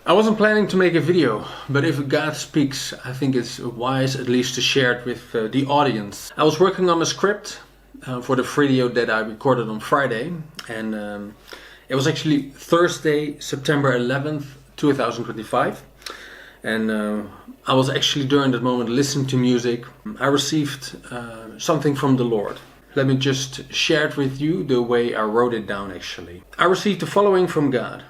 I wasn't planning to make a video, but if God speaks, I think it's wise at least to share it with the audience. I was working on a script for the video that I recorded on Friday, and it was actually Thursday, September 11th, 2025. And I was actually during that moment listening to music. I received something from the Lord. Let me just share it with you the way I wrote it down actually. I received the following from God.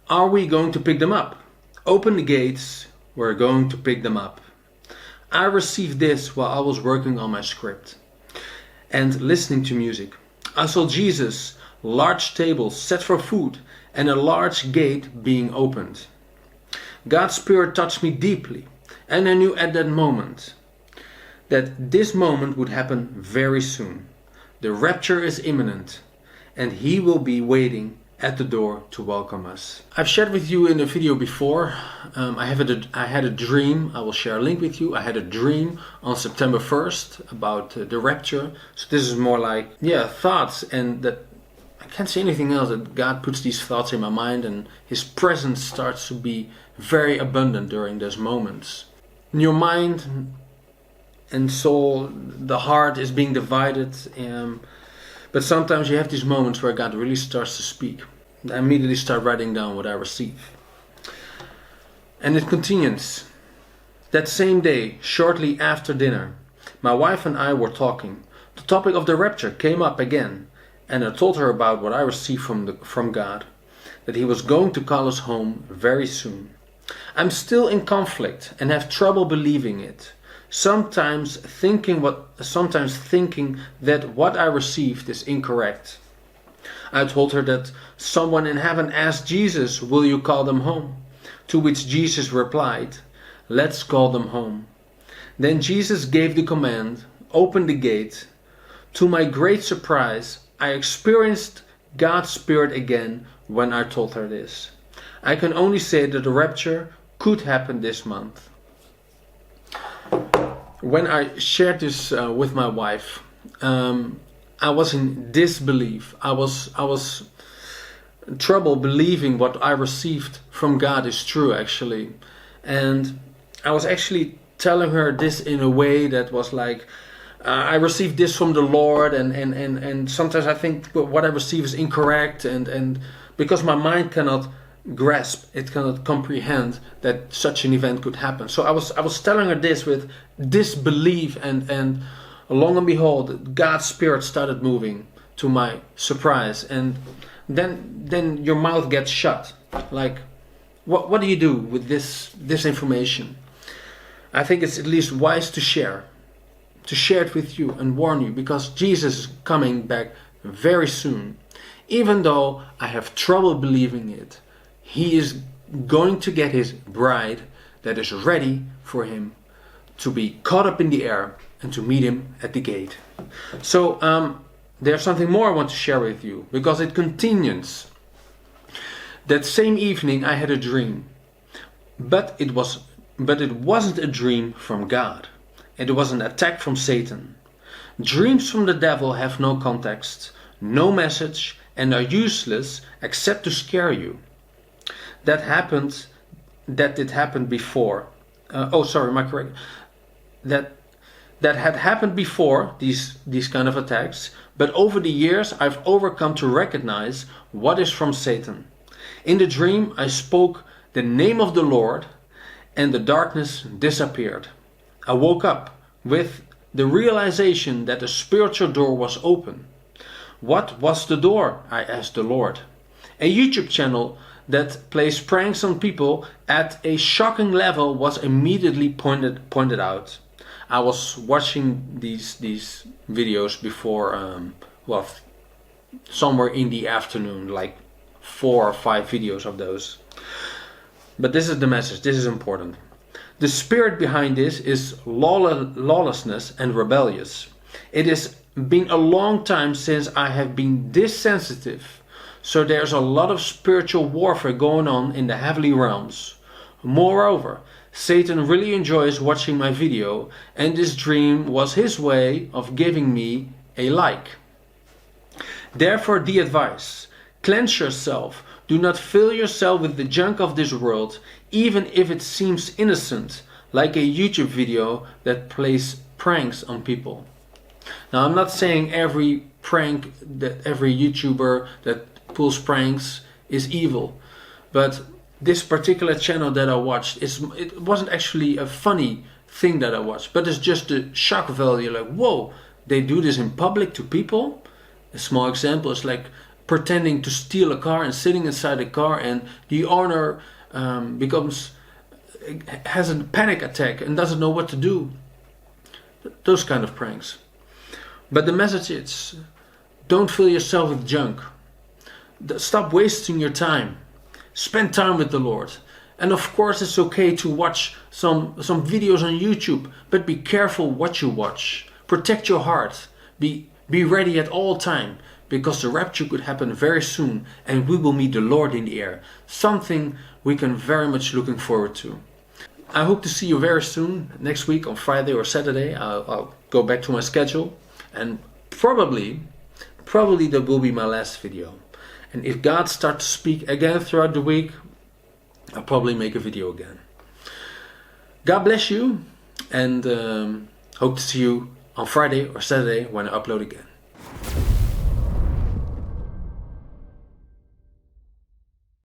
Are we going to pick them up? Open the gates, we're going to pick them up. I received this while I was working on my script and listening to music. I saw Jesus, large tables set for food and a large gate being opened. God's Spirit touched me deeply, and I knew at that moment that this moment would happen very soon. The rapture is imminent, and He will be waiting at the door to welcome us. I've shared with you in a video before. I had a dream. I will share a link with you. I had a dream on September 1st about the rapture. So this is more like thoughts, and that I can't say anything else, that God puts these thoughts in my mind and His presence starts to be very abundant during those moments. In your mind and soul, the heart is being divided, but sometimes you have these moments where God really starts to speak. I immediately start writing down what I receive. And it continues. That same day, shortly after dinner, my wife and I were talking. The topic of the rapture came up again, and I told her about what I received from God, that He was going to call us home very soon. I'm still in conflict and have trouble believing it. Sometimes thinking that what I received is incorrect. I told her that someone in heaven asked Jesus, "Will you call them home?" To which Jesus replied, "Let's call them home." Then Jesus gave the command, "Open the gate." To my great surprise, I experienced God's Spirit again when I told her this. I can only say that the rapture could happen this month. When I shared this with my wife, I was in disbelief. I was in trouble believing what I received from God is true actually. And I was actually telling her this in a way that was like, I received this from the Lord, and sometimes I think what I receive is incorrect, and because my mind cannot grasp, it cannot comprehend that such an event could happen. So I was telling her this with disbelief, and long and behold, God's Spirit started moving to my surprise, and then your mouth gets shut. Like, what do you do with this information? I think it's at least wise to share it with you and warn you, because Jesus is coming back very soon. Even though I have trouble believing it, He is going to get His bride that is ready for Him to be caught up in the air and to meet Him at the gate. So there's something more I want to share with you, because it continues. That same evening I had a dream, but it wasn't a dream from God. It was an attack from Satan. Dreams from the devil have no context, no message, and are useless except to scare you. That did happen before. That had happened before, these kind of attacks, but over the years I've overcome to recognize what is from Satan. In the dream I spoke the name of the Lord, and the darkness disappeared. I woke up with the realization that the spiritual door was open. What was the door? I asked the Lord. A YouTube channel that plays pranks on people at a shocking level was immediately pointed out. I was watching these videos before, somewhere in the afternoon, like 4 or 5 videos of those. But this is the message, this is important. The spirit behind this is lawlessness and rebellious. It has been a long time since I have been this sensitive. So there's a lot of spiritual warfare going on in the heavenly realms. Moreover, Satan really enjoys watching my video, and this dream was his way of giving me a like. Therefore, the advice: cleanse yourself Do not fill yourself with the junk of this world, even if it seems innocent, like a YouTube video that plays pranks on people. Now, I'm not saying every prank that every YouTuber that pulls pranks is evil, but this particular channel that I watched, it wasn't actually a funny thing that I watched, but it's just the shock value, like, whoa, they do this in public to people. A small example is like pretending to steal a car and sitting inside a car, and the owner has a panic attack and doesn't know what to do. Those kind of pranks. But the message is, don't fill yourself with junk. Stop wasting your time. Spend time with the Lord. And of course it's okay to watch some videos on YouTube, but be careful what you watch. Protect your heart. Be ready at all time, because the rapture could happen very soon and we will meet the Lord in the air. Something we can very much looking forward to. I hope to see you very soon, next week on Friday or Saturday. I'll go back to my schedule, and probably that will be my last video. And if God starts to speak again throughout the week, I'll probably make a video again. God bless you, and hope to see you on Friday or Saturday when I upload again.